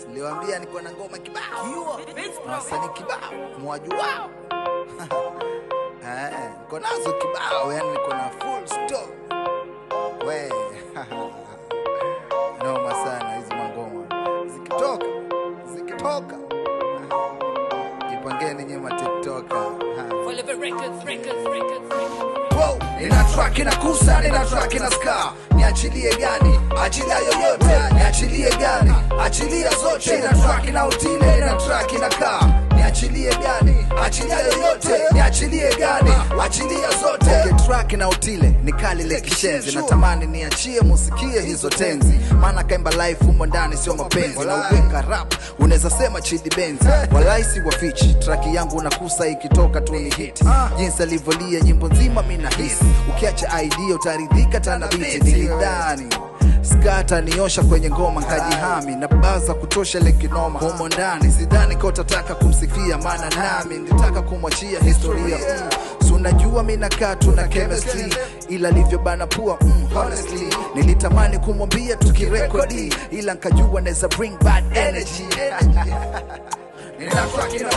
Siliwaambia niko na ngoma kibao. Wasanii kibao, mwajua. Niko nazo kibao, yani niko na full stock. We. Noma sana hizi ngoma. Zikitoka. Jipangeni nyema TikToker. Wow, nina track inakusa, nina track inaska. Niachilie gani? Achilia yoyote. Niachilie gani? Achilia zote. Nina track ina utile, nina track inakaa. Niachilie gani? Achilia yoyote. Niachilie gani? Achilia zote. Okay, track ina utile, nikali le kishenzi. Natamani niachie musikie hizo tenzi. Maana kaimba life humo ndani sio mapenzi. Na uweka rap, unaweza sema Chidi Benz. Walai si wafichi, track yangu unakusa ikitoka tu ni hit. Jinsi alivyolia nyimbo nzima mimi nahisi. Ukiacha idea utaridhika tana biti nilidani. Skata niosha kwenye ngoma nkajihami na baza kutosha lekinoma humo ndani. Sidhani kwa utataka kumsifia maana nami nitaka kumwachia historia. Unajua mimi nakaa tu na chemistry ila livyo bana pua honestly nilitamani kumwambia tukirekodi ila nkajua naweza bring bad energy. Nina track ina